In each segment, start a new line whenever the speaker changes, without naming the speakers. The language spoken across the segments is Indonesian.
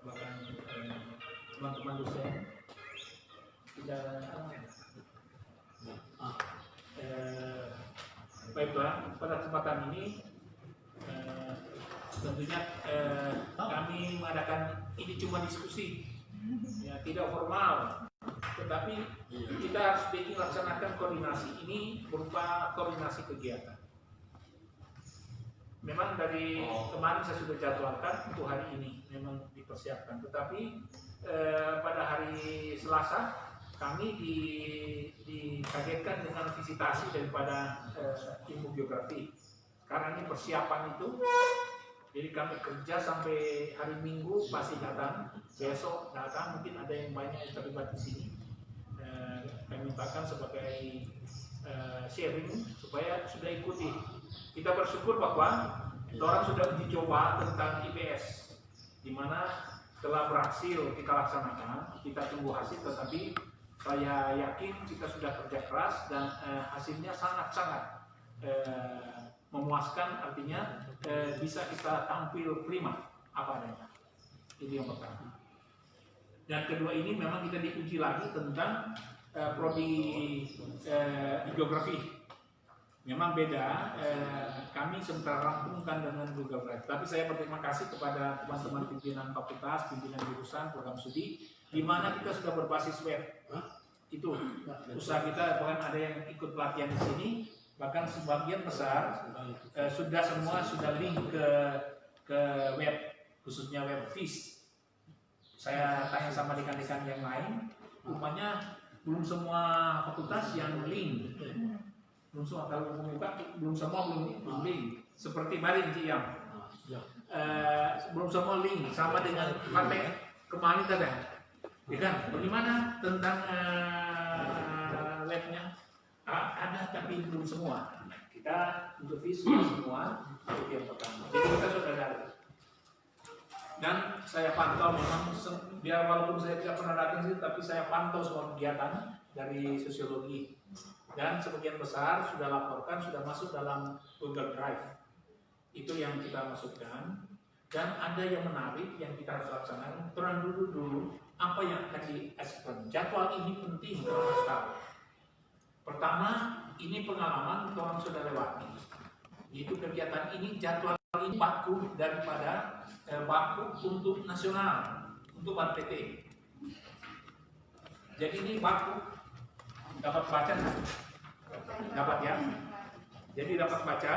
bahkan teman-teman dosen tidak baiklah, pada kesempatan ini tentunya kami mengadakan ini cuma diskusi, ya, tidak formal, tetapi kita harus bikin laksanakan koordinasi ini berupa koordinasi kegiatan. Memang dari kemarin saya sudah jadwalkan untuk hari ini memang dipersiapkan, tetapi pada hari Selasa kami dikagetkan dengan visitasi daripada ilmu geografi. Sekarang ini persiapan itu, jadi kami kerja sampai hari Minggu pasti datang, besok datang, mungkin ada yang banyak yang terlibat di sini. Kami mintakan sebagai sharing supaya sudah ikuti. Kita bersyukur bahwa orang sudah uji coba tentang IPS, di mana telah berhasil kita laksanakan, kita tunggu hasil, tetapi saya yakin kita sudah kerja keras dan hasilnya sangat-sangat memuaskan, artinya bisa kita tampil prima apa adanya. Ini yang pertama. Dan kedua ini memang kita diuji lagi tentang prodi geografi. Memang beda, kami sementara rampungkan dengan Google Drive. Tapi saya berterima kasih kepada teman-teman pimpinan fakultas, pimpinan jurusan, program studi, di mana kita sudah berbasis web. Itu usaha kita, bahkan ada yang ikut pelatihan di sini, bahkan sebagian besar sudah link ke web, khususnya web FIS. Saya tanya sama dekan-dekan yang lain, rupanya belum semua fakultas yang link. Belum semua, kalau membuka belum semua belum link. Seperti kemarin Ciam, belum semua link, sama dengan partai kemarin tadi, ya kan? Bagaimana tentang webnya? Ada tapi belum semua. Kita untuk visi semua itu yang pertama. Jadi kita sudah ada. Dan saya pantau memang, biar walaupun saya tidak pernah datang sih, tapi saya pantau semua kegiatan dari sosiologi. Dan sebagian besar sudah laporkan, sudah masuk dalam Google Drive. Itu yang kita masukkan. Dan ada yang menarik yang kita harus laksanakan. Terang dulu apa yang akan di-explain. Jadwal ini penting kita harus tahu. Pertama, ini pengalaman orang sudah lewati. Itu kegiatan ini, jadwal ini baku daripada baku untuk nasional, untuk BAT-PT. Jadi ini baku. Dapat baca? Dapat ya? Jadi dapat baca.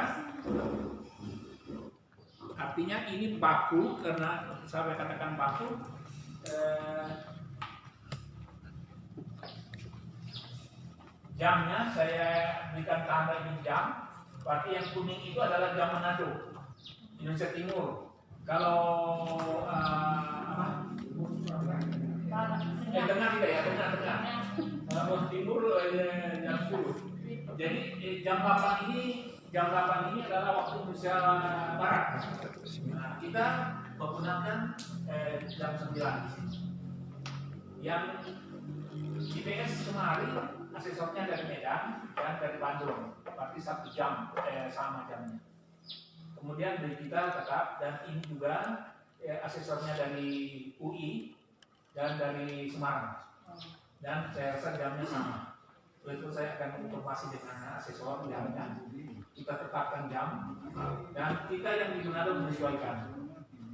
Artinya ini baku, karena saya katakan baku. Jamnya saya berikan tanda ini jam. Berarti yang kuning itu adalah jam Manado, Indonesia Timur. Kalau tengah tidak ya, tengah. Kalau timur jam 10. Jadi jam 8 ini adalah waktu Indonesia Barat. Nah, kita menggunakan jam 9. Yang IPS kemarin asesornya dari Medan dan dari Bandung, berarti 1 jam sama jamnya. Kemudian dari kita tetap, dan ini juga asesornya dari UI dan dari Semarang, dan saya rasa jamnya sama. Oleh itu saya akan informasi dengan asesor jamnya, kita tetapkan jam, dan kita yang di Manado menyesuaikan.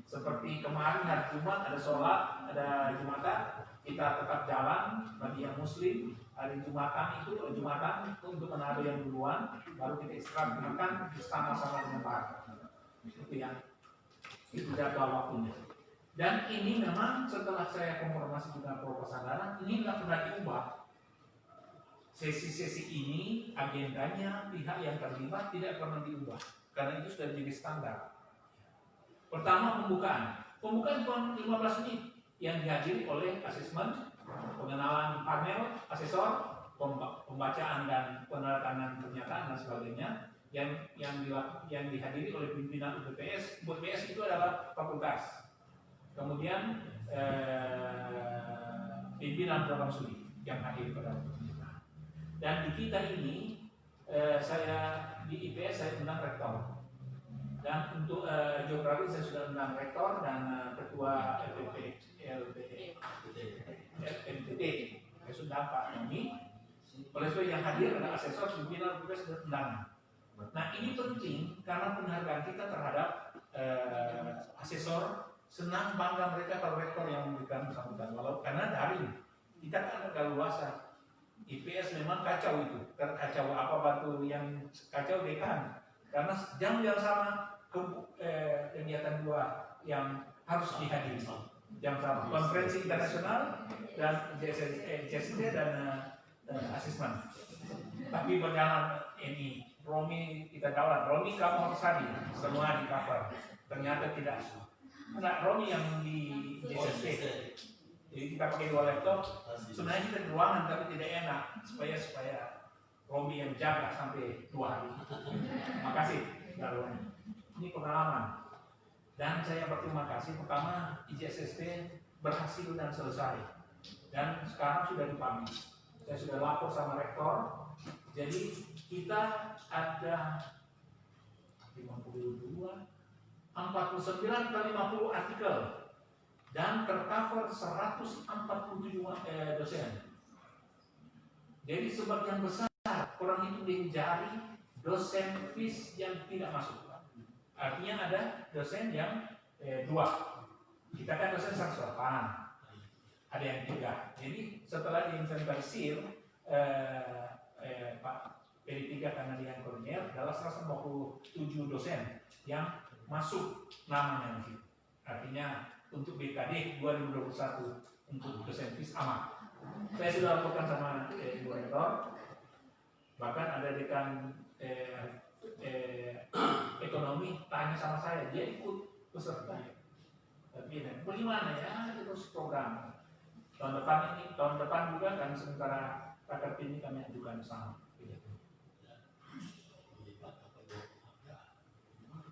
Seperti kemarin hari Jumat ada sholat, ada Jumatan, kita tetap jalan bagi yang Muslim. Hari Jumatan itu untuk Manado yang duluan, baru kita istirahat makan sama-sama dengan Pak. Itu ya, itu jadwal waktunya. Dan ini memang setelah saya konfirmasi dengan Prof. Sandara, ini tidak pernah diubah. Sesi-sesi ini agendanya pihak yang terlibat tidak pernah diubah, karena itu sudah menjadi standar. Pertama, pembukaan cuma 15 menit yang dihadiri oleh asesmen, pengenalan panel, asesor, pembacaan dan penandatanganan pernyataan dan sebagainya yang dihadiri oleh pimpinan UPPS. UPPS itu adalah fakultas. Kemudian pimpinan program studi yang hadir pada waktu itu. Dan di kita ini saya di IPS saya undang rektor. Dan untuk geografi saya sudah undang rektor dan ketua FPP. dan Pak Tony. Oleh sebab yang hadir adalah asesor, pimpinan, tugas dan undangan. Nah ini penting karena penghargaan kita terhadap asesor, senang bangga mereka kalau rektor yang memberikan sambutan. Walau karena daring kita kan agak luasa. IPS memang kacau itu, kacau apa batu yang kacau dekan. Karena jam yang sama kegiatan dua yang harus dihadiri jam sama, konferensi internasional dan JSD dan asesmen. Tapi berjalan ini, Romi kita kawan, Romi kamu harus hadir, semua di cover. Ternyata tidak. Enggak, Romi yang di JSD. Jadi kita pakai 2 laptop. Sebenarnya kita di ruangan tapi tidak enak supaya Romi yang jaga sampai 2 hari. Makasih, Darwin. Ini pengalaman. Dan saya berterima kasih pertama IJSSP berhasil dan selesai. Dan sekarang sudah dipublish. Saya sudah lapor sama rektor. Jadi kita ada 52, 49 kali 50 artikel dan tercover 147 dosen. Jadi sebagian besar orang itu dihindari dosen FIS yang tidak masuk. Artinya ada dosen yang 2. Kita kan dosen 108, ada yang 3. Jadi setelah diinventarisir Pak PD3 karena dia yang koordinir adalah 157 dosen yang masuk namanya di situ. Artinya untuk BKD 2021 untuk dosen FIS aman. Saya sudah laporkan sama Ibu Rektor, bahkan ada dekan ekonomi tanya sama saya, dia ikut peserta. Tapi bagaimana ya terus program tahun depan juga kan sementara kakak ini kami ajukan sama.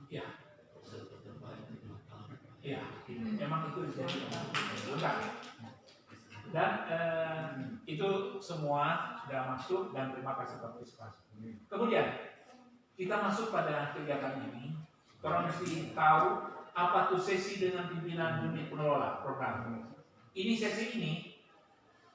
Ya. Ya, memang itu jadi enggak. Dan itu semua sudah masuk dan terima kasih partisipasi. Kemudian kita masuk pada kegiatan ini. Orang mesti tahu apa tuh sesi dengan pimpinan unit pengelola program. Ini sesi ini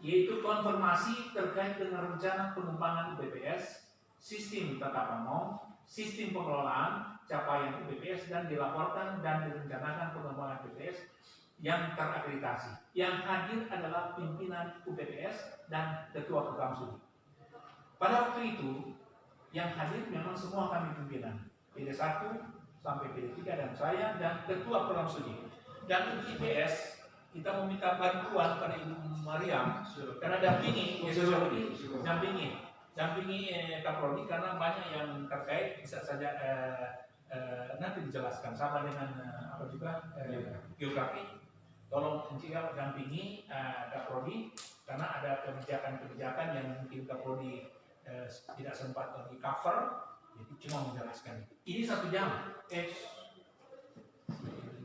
yaitu konfirmasi terkait dengan rencana pengembangan UPPS, sistem tata pamong, sistem pengelolaan, capaian UPPS dan dilaporkan dan direncanakan pengembangan UPPS yang terakreditasi. Yang hadir adalah pimpinan UPPS dan ketua program studi. Pada waktu itu yang hadir memang semua kami pimpinan, PD1 sampai PD3 dan saya dan ketua program studi. Dan untuk IPS kita meminta bantuan pada Ibu Mariam karena dampingi Kaprodi karena banyak yang terkait bisa saja nanti dijelaskan sama dengan apa juga geografi. Tolong mencegah dampingi Kaprodi karena ada kebijakan-kebijakan yang mungkin Kaprodi tidak sempat di cover, jadi cuma menjelaskan. Ini 1 jam.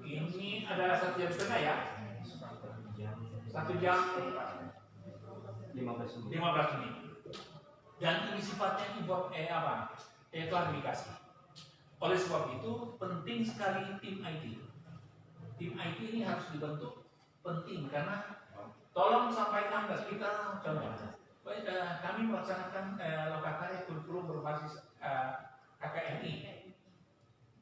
Ini ada 1 jam setengah ya. 1 jam 15 menit. Dan ini sifatnya klarifikasi. Oleh sebab itu penting sekali tim IT. Tim IT ini harus dibentuk, penting karena tolong sampaikan ke kita contoh. Kami melaksanakan lokakarya kurikulum berbasis KKNI.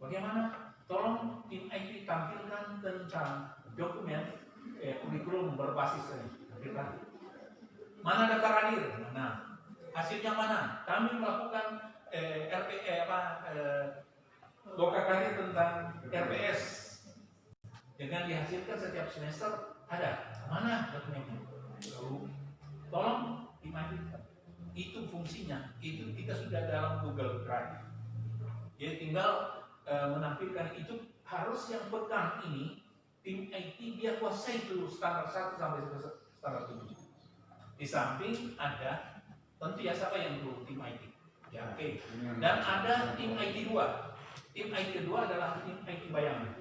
Bagaimana? Tolong tim IT tampilkan tentang dokumen kurikulum berbasis ini. Mana daftar hadir? Mana? Hasilnya mana? Kami melakukan lokakarya tentang RPS dengan dihasilkan setiap semester ada. Mana dokumennya? Tolong dimajukan. Itu fungsinya. Itu kita sudah dalam Google Drive. Jadi tinggal menampilkan itu. Harus yang pekan ini tim IT dia kuasai dulu standar 1 sampai standar 7. Di samping ada tentu ya siapa yang dulu tim IT. Ya, oke. Dan ada tim IT 2. Tim IT kedua adalah tim IT bayangan.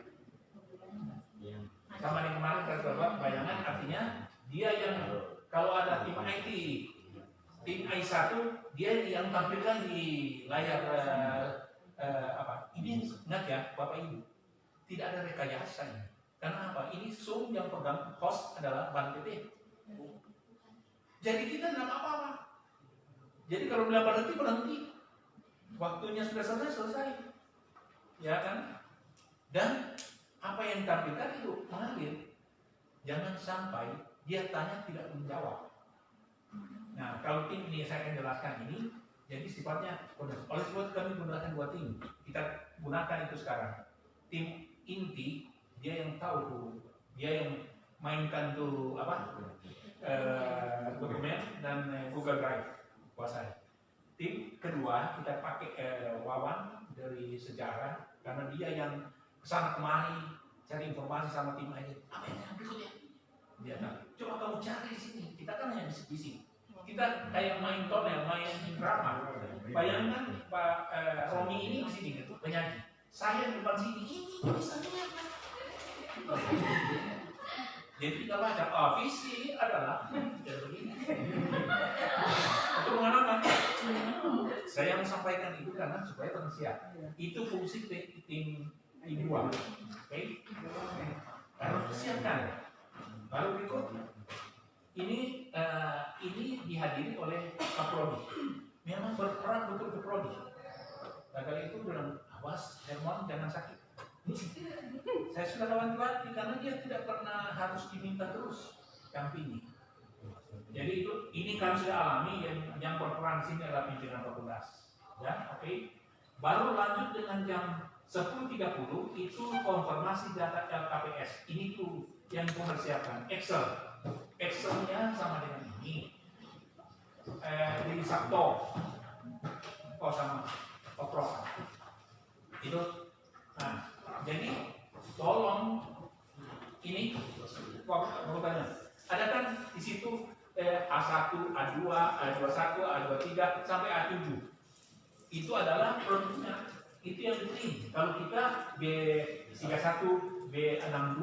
Sama yang kemarin kita coba bayangan artinya dia yang kalau ada tim IT tim I1 dia yang tampilkan di layar ini ingat ya Bapak Ibu, tidak ada rekayasa ini. Karena apa? Ini Zoom yang pegang host adalah Bank PT. Jadi kita tidak apa-apa. Jadi kalau bilang berhenti, berhenti. Waktunya sudah selesai. Ya kan? Dan apa yang ditampilkan itu mengalir. Jangan sampai dia tanya tidak menjawab. Nah, kalau tim ini saya akan jelaskan ini, jadi sifatnya oleh sebab kami gunakan 2 tim. Kita gunakan itu sekarang. Tim inti dia yang tahu tuh, dia yang mainkan tuh apa? Dokumen dan Google Drive kuasai. Tim kedua kita pakai Wawan dari sejarah karena dia yang kesana kemari cari informasi sama tim lain. Apa yang berikutnya? Dia bilang, coba kamu cari di sini. Kita kan hanya bisik-bisik. Kita kayak main tonel, main drama. Bayangkan Pak Romi ini di sini gitu, penyanyi. Saya di depan sini, ini misalnya. Jadi kita baca, visi adalah begini. Itu mengapa? Saya menyampaikan itu karena supaya orang siap. Itu fungsi tim 2. Oke? Harus disiapkan. Baru berikut ini dihadiri oleh Pak Prodi. Memang berperan betul ke Prodi. Gagal itu bilang, awas Hermon jangan sakit. Saya sudah lawan-lawan karena dia tidak pernah harus diminta terus dampingi. Jadi ini kami sudah alami yang berperan di sini adalah pimpinan fakultas. Ya, oke. Baru lanjut dengan jam 10.30 itu konfirmasi data LKPS. Ini tuh yang dipersiapkan Excel. Excelnya sama dengan ini. Di Sabto. Sama Oprok. Itu. Nah, jadi tolong ini pertanyaan. Ada kan di situ A1, A2, A21, A23 sampai A7. Itu adalah produknya. Itu yang penting. Kalau kita B31, B62,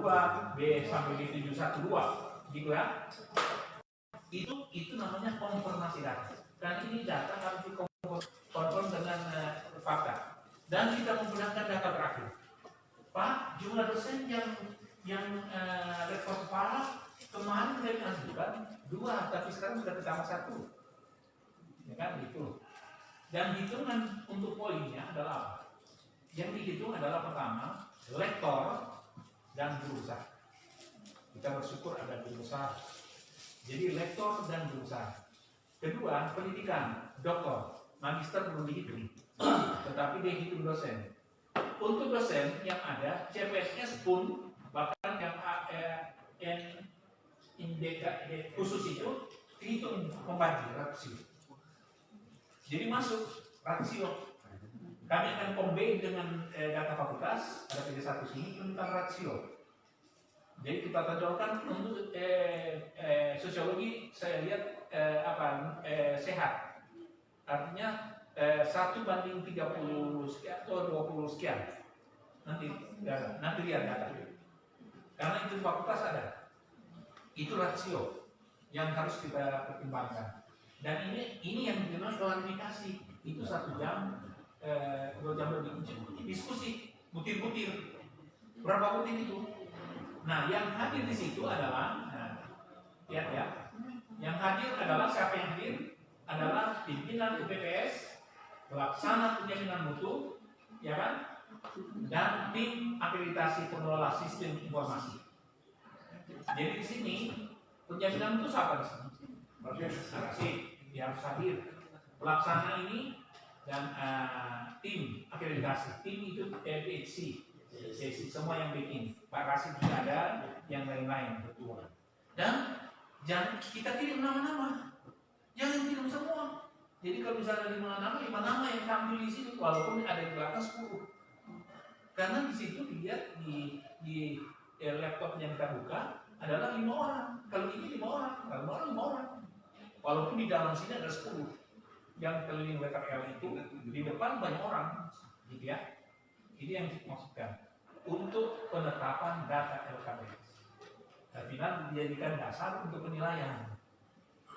B sampai B712, gitu ya. Itu namanya konfirmasi data. Dan ini data harus dikonfirm dengan fakta. Dan kita menggunakan data terakhir. Pak, jumlah dosen yang rekor kepala kemarin saya mengajukan 2, tapi sekarang sudah ditambah 1. Ya kan, gitu. Dan hitungan untuk poinnya adalah apa? Yang dihitung adalah pertama, lektor dan guru besar. Kita bersyukur ada guru besar. Jadi lektor dan guru besar. Kedua, pendidikan, doktor, magister belum dihitung, tetapi dia hitung dosen. Untuk dosen yang ada, CPNS pun bahkan yang khusus itu dihitung membagi rasio. Jadi masuk rasio. Kami akan combine dengan data fakultas, ada 31 sini tentang rasio. Jadi kita tonjolkan untuk sosiologi saya lihat sehat. Artinya 1:30 sekian atau 20 sekian. Nanti lihat data. Karena itu fakultas ada. Itu rasio yang harus kita pertimbangkan. Dan ini yang dikenal klarifikasi. Itu 1 jam, 2 jam lebih. Diskusi, butir-butir. Berapa butir itu? Nah, yang hadir di situ adalah, lihat ya, yang hadir adalah siapa yang hadir? Adalah pimpinan UPPS, pelaksana penjaminan mutu, ya kan? Dan tim akreditasi pengelola sistem informasi. Jadi di sini penjaminan mutu siapa di sini? Akreditasi, dia harus hadir. Pelaksana ini dan tim akreditasi, tim itu PHC. Semua yang bikin, Pak Rasid juga ada, yang lain-lain betul. Dan jangan kita kirim nama-nama, jangan kirim semua. Jadi kalau misalnya 5 nama yang tampil di situ, walaupun ada di belakang 10, karena di situ dilihat di laptop yang kita buka adalah 5 orang. Kalau ini 5 orang, kalau 5 orang, walaupun di dalam sini ada 10 yang keliling WKL itu, di depan banyak orang, gitu ya. Ini yang dimaksudkan untuk penetapan data LKPS. Dan final dijadikan dasar untuk penilaian.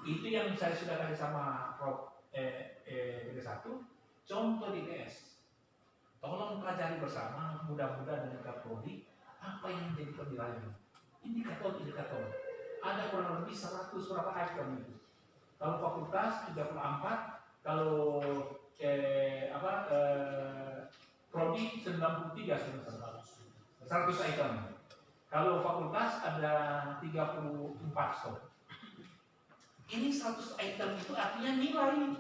Itu yang saya sudah kasih sama Prof. B1, contoh di DS. Tolong pelajari bersama, mudah-mudahan dengan Prodi, apa yang menjadi penilaian. Indikator. Ada kurang lebih 100 berapa item itu. Kalau fakultas 34, kalau prodi 93 100 item. Kalau fakultas ada 34 stok. Ini 100 item itu artinya nilai.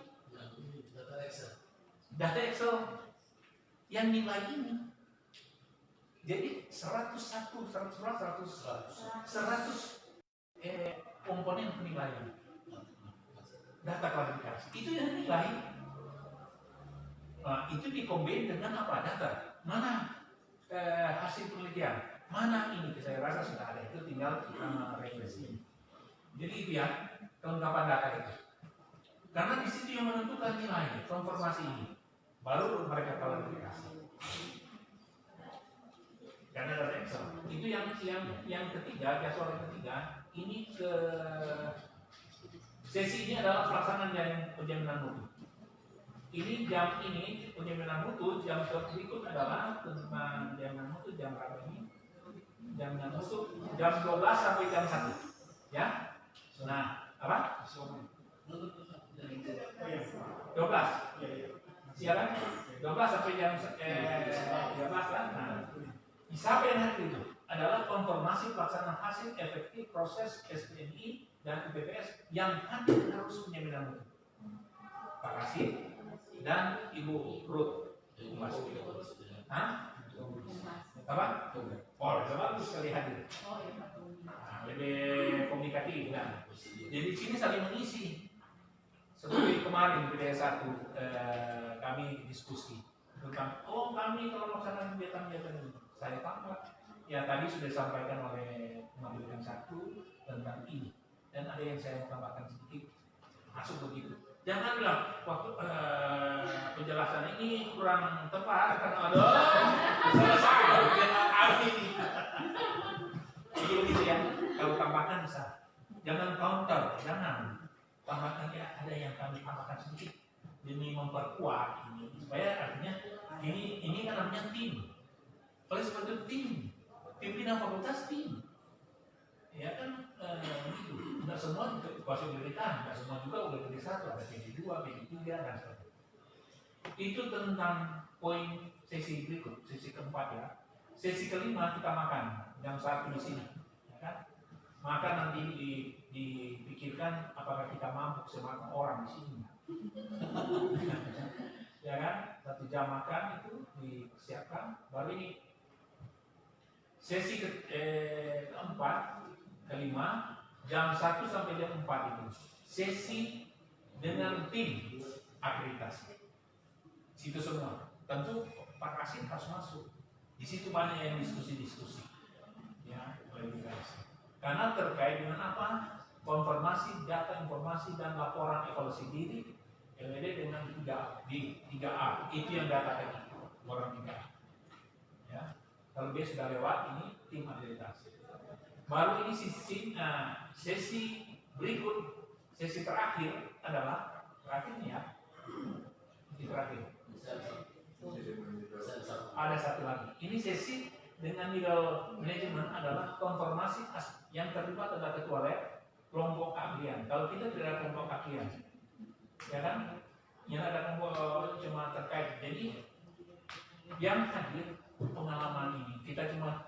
Data Excel yang nilai ini. Jadi 101, 100 komponen penilaian. Data klasifikasi itu yang nilai. Nah, itu dikombin dengan apa? Data. Mana hasil penelitian? Mana ini? Saya rasa sudah ada. Itu tinggal kita referensi. Jadi itu ya kelengkapan data itu. Karena di situ yang menentukan nilai konfirmasi ini. Baru mereka klasifikasi. Karena data Excel itu yang ketiga, casual yang ketiga, ini ke sesi ini adalah pelaksanaan dari penjaminan mutu. Ini jam ini penjaminan mutu, jam berikut adalah tentang jaminan mutu jam berapa ini? Jaminan mutu jam 12 sampai jam 1. Ya. Nah, apa? 12. Siapa? 12 sampai jam 12 kan? Nah, sampai hari itu adalah konfirmasi pelaksanaan hasil efektif proses SPNI dan UPPS yang hadir harus penjaminan mutu. Pak Rasid dan Ibu Ruth. Hah? Apa? Oh, bagus sekali hadir. Nah, lebih komunikatif kan. Jadi di sini saling mengisi. Seperti kemarin PDS 1 kami diskusi tentang kami kalau melaksanakan kegiatan-kegiatan ini saya tambah. Ya tadi sudah disampaikan oleh pengambilan 1 tentang ini. Dan ada yang saya tambahkan sedikit masuk begitu. Jangan bilang waktu penjelasan ini kurang tepat karena ada selesai ini. Jadi begitu ya. Kalau tambahkan bisa. Jangan counter, jangan tambahkan ya. Ada yang kami tambahkan sedikit demi memperkuat ini supaya artinya ini kan namanya tim. Oleh sebab itu tim, pimpinan fakultas tim. Ya kan gitu. Tidak semua dikuasai pemerintahan, tidak semua juga udah PD1, ada PD2, PD3 dan sebagainya. Itu tentang poin sesi berikut, sesi keempat ya. Sesi kelima kita makan jam 1 di sini, ya kan? Maka nanti dipikirkan apakah kita mampu semakan orang di sini. Ya kan? 1 jam makan itu disiapkan, baru ini sesi keempat, kelima, jam 1 sampai jam 4 itu sesi dengan tim akreditasi. Situ semua. Tentu Pak Rasid harus masuk. Di situ banyak yang diskusi-diskusi. Ya, akreditasi. Karena terkait dengan apa? Konfirmasi data, informasi dan laporan evaluasi diri LED dengan 3A. Itu yang data tadi. Orang 3A. Ya. Kalau dia sudah lewat ini tim akreditasi. Baru ini sesi berikut, sesi terakhir adalah terakhir ya. Sesi terakhir. Ada satu lagi. Ini sesi dengan middle management adalah konfirmasi yang terlibat adalah ketua lab, kelompok keahlian. Kalau kita tidak ada kelompok keahlian, ya kan? Yang ada kelompok cuma terkait. Jadi yang hadir pengalaman ini kita cuma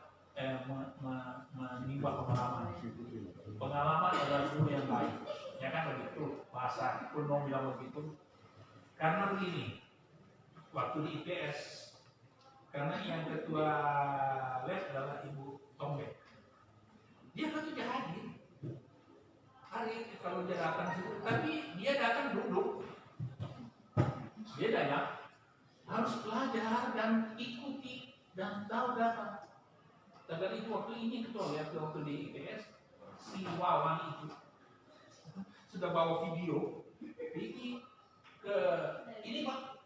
menimba pengalaman adalah guru yang baik, ya kan begitu bahasa kuno bilang begitu. Karena begini, waktu di IPS, karena yang ketua lab adalah Ibu Tombek, dia kan tidak hadir hari kalau dia datang, tapi dia datang duduk, dia datang harus belajar dan ikuti dan tahu data. Dan itu waktu ini ketua ya, waktu di IPS si Wawan itu sudah bawa video ini ke ini Pak,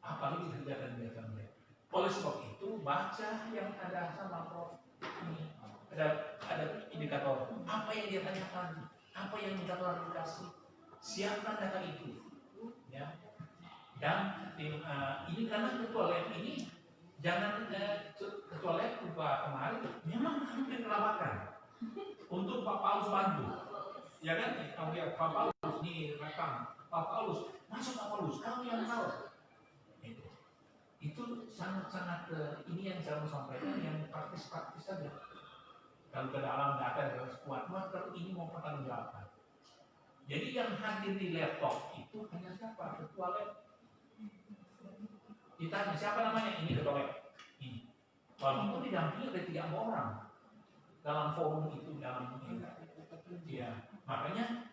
apalagi kegiatan-kegiatan mereka. Oleh sebab itu baca yang ada sama Prof ini ada indikator apa yang dia tanyakan, apa yang kita klarifikasi, siapkan data itu ya. Dan ini karena ketua lab ini jangan ketua lab lupa kemarin memang hampir kelabakan untuk Pak Paulus bantu Ya kan? Kamu lihat Pak Paulus nih rekam. Pak Paulus, masuk Pak Paulus, kamu yang tahu. Itu sangat-sangat ini yang saya mau sampaikan yang praktis-praktis saja. Kalau ke dalam data harus kuat, maka ini mau pertanggungjawabkan. Jadi yang hadir di laptop itu hanya siapa? Ketua lab. Ditanya siapa namanya? Ini ketua lab. Ini. Kalau itu didampingi oleh 3 orang dalam forum itu dalam ini. Ya, makanya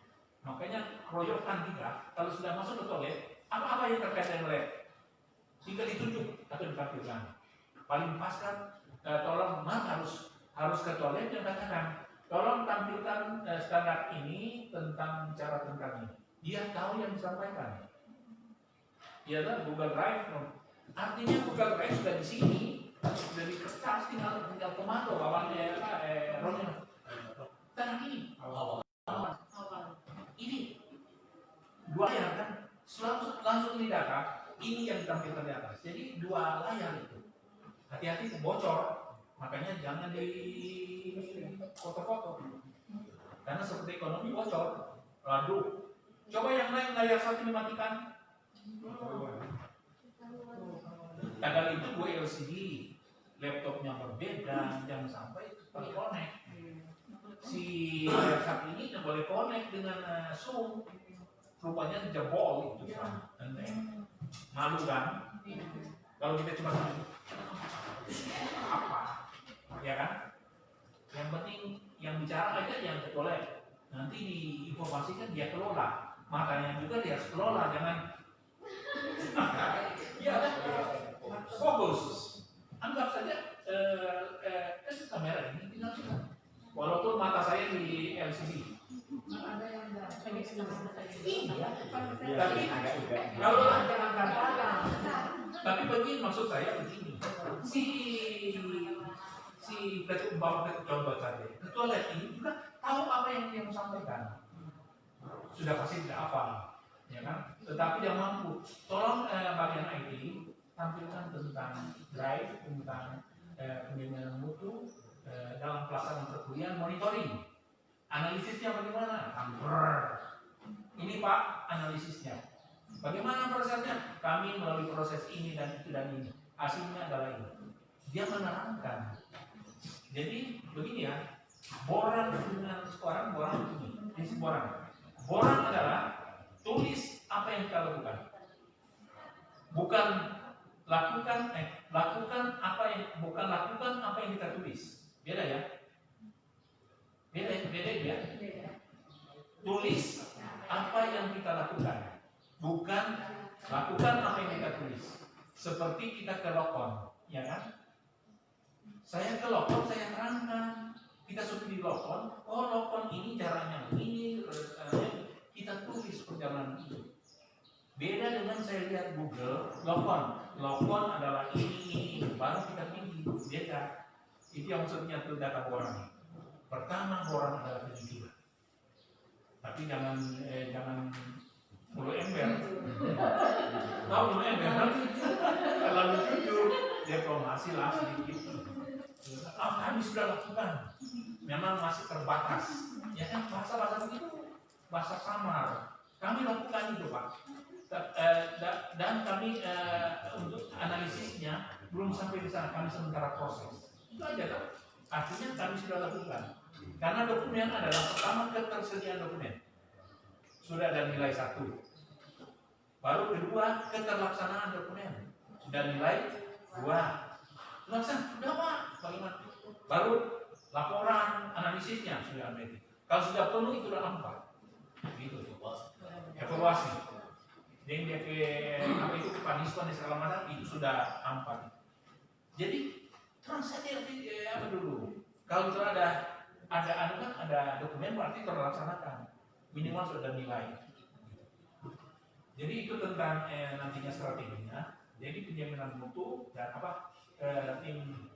keroyokan kita kalau sudah masuk ke toilet, apa yang terkait dengan lab? Tinggal ditunjuk atau ditampilkan. Paling pas kan, tolong harus ke toilet dan katakan, tolong tampilkan standar ini tentang cara tentang ini. Dia tahu yang disampaikan. Dia kan Google Drive, artinya Google Drive sudah di sini, sudah di kertas, tinggal komando bawahnya ROM-nya. Tangan ini, ini 2 layar kan, langsung di data. Ini yang ditampilkan di atas. Jadi 2 layar itu. Hati-hati bocor. Makanya jangan di foto-foto. Karena seperti ekonomi bocor. Waduh. Coba yang lain layar 1 dimatikan. Tanggal itu gue LCD. Laptopnya berbeda. Jangan sampai terkonek. Si layar 1 ini tidak boleh connect dengan Zoom. Rupanya jebol itu. Malu kan? Kalau kita cuma apa? Ya kan? Yang penting yang bicara aja yang ketolak. Nanti diinformasikan dia kelola. Makanya juga dia harus kelola, jangan ya fokus. Anggap saja kan kamera ini tinggal sudah. Walaupun mata saya di LCD. Tapi kalau tapi begini maksud saya begini, si ketua contoh saja, ketua lab ini juga tahu apa yang dia sampaikan, sudah pasti tidak hafal, ya kan? Tetapi dia mampu. Tolong bagian IT tampilkan tentang drive, tentang penilaian mutu dalam pelaksanaan perkuliahan, monitoring, analisisnya bagaimana? Ini Pak analisisnya. Bagaimana prosesnya? Kami melalui proses ini dan itu dan ini. Hasilnya adalah ini. Dia menerangkan. Jadi begini ya, boran dengan seorang boran ini. Prinsip boran. Boran adalah tulis apa yang kita lakukan. Bukan lakukan apa yang kita tulis. Beda ya? Beda ya? Tulis apa yang kita lakukan. Bukan lakukan apa yang kita tulis. Seperti kita ke lokon, ya kan? Saya ke lokon, saya terangkan. Kita sudah di lokon, oh lokon ini caranya ini, kita tulis perjalanan itu. Beda dengan saya lihat Google, lokon adalah ini, baru kita pilih. Beda. Itu yang maksudnya itu data boran. Pertama boran adalah kejujuran. Tapi jangan mulu ember. Tahu mulu ember kan? Kalau jujur, diplomasi lah sedikit. Kami sudah lakukan. Memang masih terbatas. Ya kan bahasa begitu, bahasa samar. Kami lakukan itu Pak. Dan kami untuk analisisnya belum sampai di sana. Kami sementara proses. Itu aja kan? Artinya kami sudah lakukan. Karena dokumen adalah pertama ketersediaan dokumen. Sudah ada nilai 1. Baru kedua keterlaksanaan dokumen. Sudah nilai 2. Laksana, sudah Pak. Bagaimana? Baru laporan analisisnya sudah ada. Kalau sudah penuh itu sudah 4. Gitu. Evaluasi. Yang DP apa itu paniswan dan segala macam itu sudah 4. Jadi transaksi apa dulu? Kalau sudah ada dokumen berarti terlaksanakan. Minimal sudah nilai. Jadi itu tentang nantinya strateginya. Jadi penjaminan mutu dan tim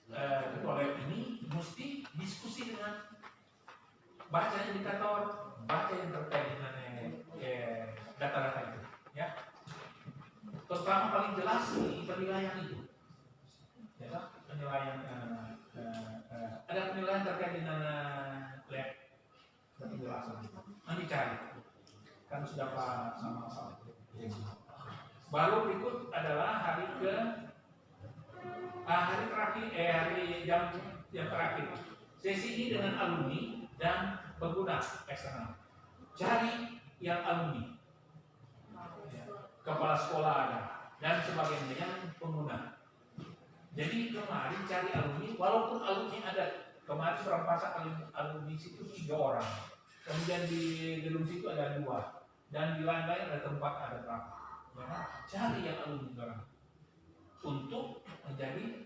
ketua lab ini mesti diskusi dengan baca indikator, baca yang terkait dengan data-data itu. Ya. Terutama paling jelas di penilaian itu. Ya, penilaian ada penilaian terkait dengan lab penjelasan. sudah sama-sama. Baru berikut adalah hari terakhir, hari jam terakhir. Sesi ini dengan alumni dan pengguna eksternal. Cari yang alumni, kepala sekolah ada, dan sebagainya yang pengguna. Jadi kemarin cari alumni, walaupun alumni ada. Kemarin perampasan alumni situ 3 orang. Kemudian di gedung situ ada 2. Dan di lain-lain ada tempat ada berapa. Ya, cari yang alumni orang untuk menjadi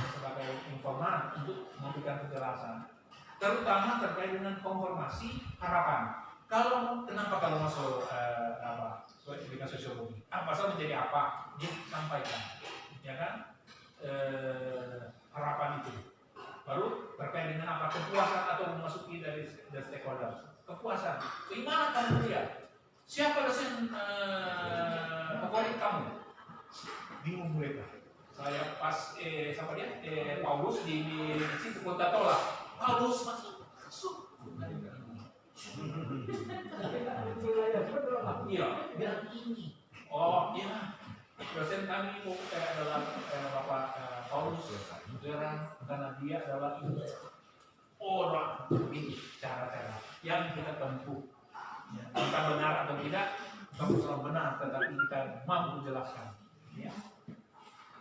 sebagai informan untuk memberikan penjelasan, terutama terkait dengan konfirmasi harapan. Kenapa kalau masuk pendidikan sosiologi? Pasal menjadi apa? Dia sampaikan, ya kan? Harapan itu. Baru terkait dengan apa? Kepuasan atau memasuki dari stakeholder. Kepuasan. Gimana kamu kuliah? Siapa dosen favorit kamu? Bingung mereka. Saya pas Paulus di situ Kota Tola. Paulus masuk. Iya, bilang ini. Oh iya. Dosen kami itu adalah Bapak Paulus. Karena dia adalah orang ini cara-cara yang kita tempuh. Ya, kita benar atau tidak, kamu selalu benar, tetapi kita mampu jelaskan. Ya.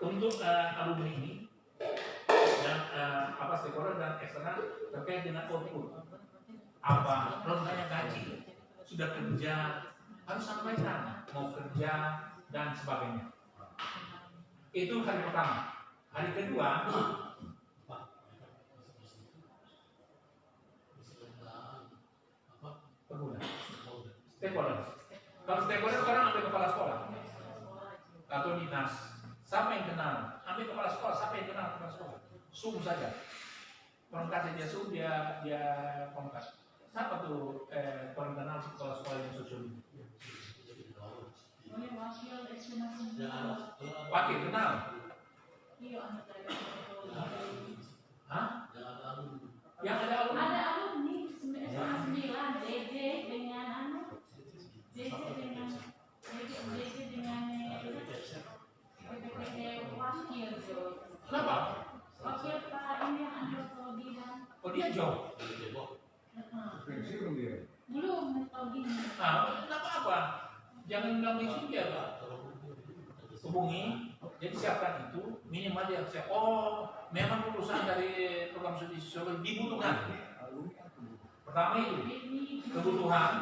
Untuk alumni ini dan stakeholder dan eksternal terkait dengan output, apa rentangnya gaji, sudah kerja, harus sampaikan mau kerja dan sebagainya. Itu hari pertama. Hari kedua, pengguna. Stakeholder. Kalau stakeholder sekarang ambil kepala sekolah atau dinas. Siapa yang kenal? Ambil kepala sekolah. Siapa yang kenal kepala sekolah? Sum saja. Perangkat saja sum dia kontak. Siapa tuh orang kenal kepala sekolah yang sosiologi? Wakil kenal. Hah? Yang ada alumni.
Ada alumni 9 JJ dengan wakil.
Kenapa?
Wakil Pak ini yang ada Todi dan.
Oh dia jauh.
Belum Todi.
Kenapa apa? Jangan bilang itu dia Pak. Hubungi. Jadi siapkan itu minimal dia siap. Oh, memang lulusan dari program studi sosiologi dibutuhkan. Pertama itu kebutuhan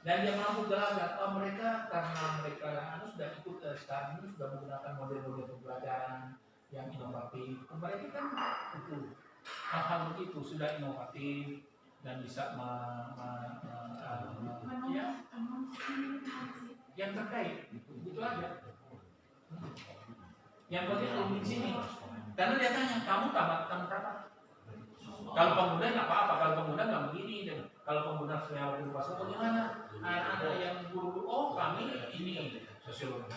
dan dia mampu jelaskan mereka karena mereka sudah ikut sekarang ini sudah menggunakan model-model pembelajaran yang inovatif. Mereka kan itu hal-hal begitu sudah inovatif dan bisa yang terkait itu aja. Yang penting alumni di sini. Karena dia tanya, kamu kapan? Kalau pengguna nggak apa-apa, kalau pengguna nggak begini. Dan kalau pengguna sebenarnya waktu pas bagaimana? Ada yang guru, oh kami ini sosiologi.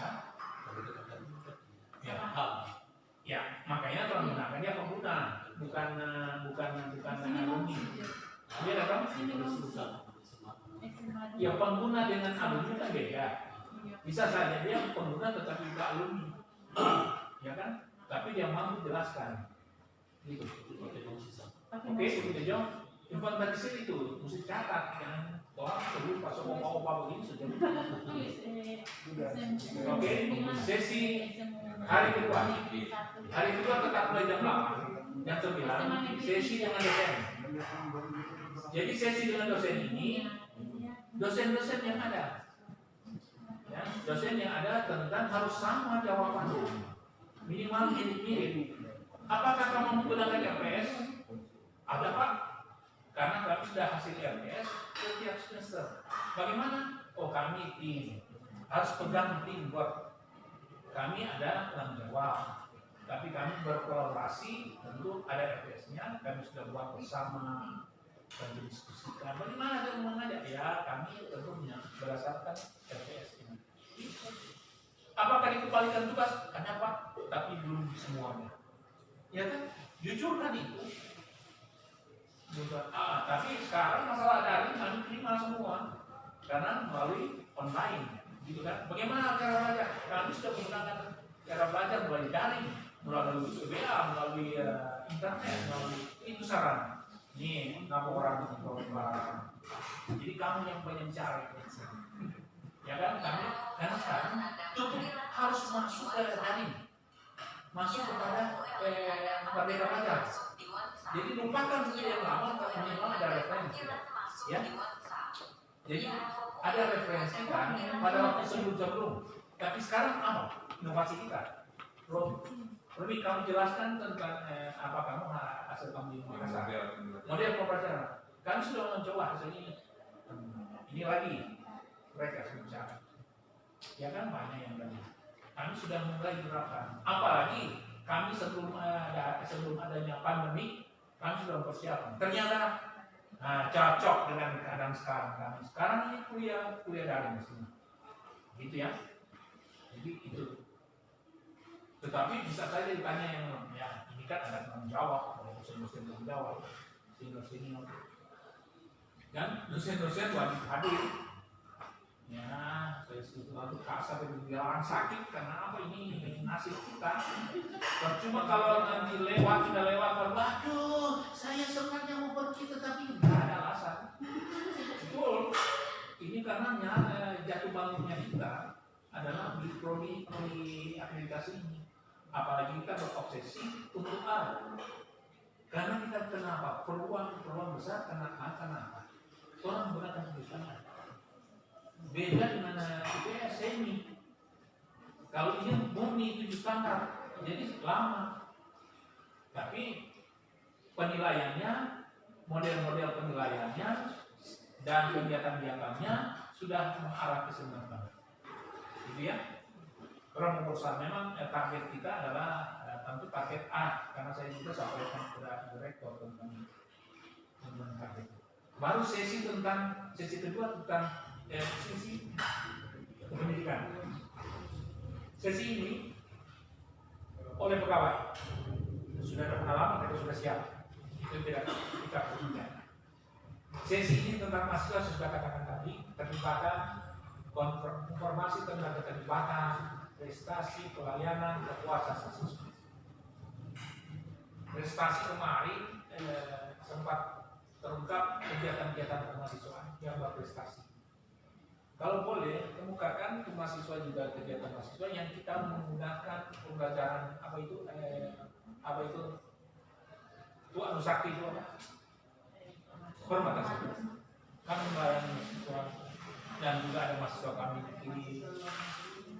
Ya, makanya kalau menggunakan dia pengguna, bukan alumni. Dia datang. Ya pengguna dengan alumni kan beda. Bisa saja dia pengguna tetapi tidak alumni. Ya kan? Tapi dia mampu jelaskan. Gitu. Oke, itu aja. Informasi itu mesti catat, jangan orang sebelum pas opa begini saja. Oke, sesi hari kedua. Hari kedua tetap mulai jam 8, jam 9. Sesi dengan dosen. Jadi sesi dengan dosen ini, dosen-dosen yang ada. Ya, dosen yang ada tentang harus sama jawabannya. Minimal mirip-mirip. Apakah kamu menggunakan RPS? Ada Pak. Karena kami sudah hasil RPS setiap semester. Bagaimana? Oh kami tim. Harus pegang tim buat kami ada tanggung jawab. Tapi kami berkolaborasi, tentu ada RPS-nya. Kami sudah buat bersama dan didiskusikan. Bagaimana cara mengajak? Ya kami tentunya berdasarkan RPS ini. Apakah dikembalikan tugas? Hanya Pak, tapi belum semuanya. Ya kan? Jujur kan itu. Tapi sekarang masalah daring kami terima semua karena melalui online, gitu kan? Bagaimana cara belajar? Kami sudah menggunakan cara belajar melalui daring, melalui WA, melalui internet, melalui itu saran. Nih, ngapa orang jadi kamu yang banyak cari, ya kan? Karena sekarang tutup harus masuk ke daring, masuk kepada merdeka belajar. Jadi lupakan yang lama, minimal ada referensi, ya. Jadi ada referensi kan pada waktu sebelum. Tapi sekarang apa? Inovasi kita. Lebih kamu jelaskan tentang apa kamu hasil kamu di Makassar. Model pembelajaran. Kami sudah mencoba hasil ini. Ini lagi mereka bicara. Ya kan banyak yang tadi. Kami sudah mulai terapkan. Apalagi kami sebelum adanya pandemi, kami sudah mempersiapkan. Ternyata cocok dengan keadaan sekarang kami. Sekarang ini kuliah daring semua. Gitu ya. Jadi itu. Tetapi bisa saja ditanya yang ya ini kan ada tanggung jawab, ada dosen-dosen tanggung jawab, senior. Dan dosen-dosen wajib hadir. Ya, saya setuju kasar dibilang sakit karena apa ini nasib kita. Percuma kalau nanti sudah lewat, waduh, saya sebenarnya mau pergi tetapi nggak ada alasan. Betul. Ini karena jatuh bangunnya kita adalah di prodi akreditasi ini. Apalagi kita berobsesi untuk A. Karena kita kenapa? Peluang besar karena apa? Orang menggunakan tulisannya. Beda dengan IPS semi. Kalau ini murni 7 standar, jadi lama. Tapi penilaiannya, model-model penilaiannya dan kegiatan-kegiatannya sudah mengarah ke sana. Gitu ya. Kalau menurut memang target kita adalah tentu target A, karena saya juga sampaikan kepada direktur tentang target. Baru sesi kedua tentang sesi pendidikan. Sesi ini oleh pegawai sudah ada pengalaman, kita sudah siap. Itu tidak kita perlukan. Sesi ini tentang mahasiswa sudah katakan tadi, terlibatkan informasi tentang keterlibatan, prestasi, pelayanan, kepuasan mahasiswa. Prestasi kemarin sempat terungkap kegiatan-kegiatan kemahasiswaan yang berprestasi. Kalau boleh, kemukakan ke mahasiswa juga kegiatan mahasiswa yang kita menggunakan pembelajaran apa itu anu sakti itu apa? Perbatasan. Kami melayani mahasiswa dan juga ada mahasiswa kami di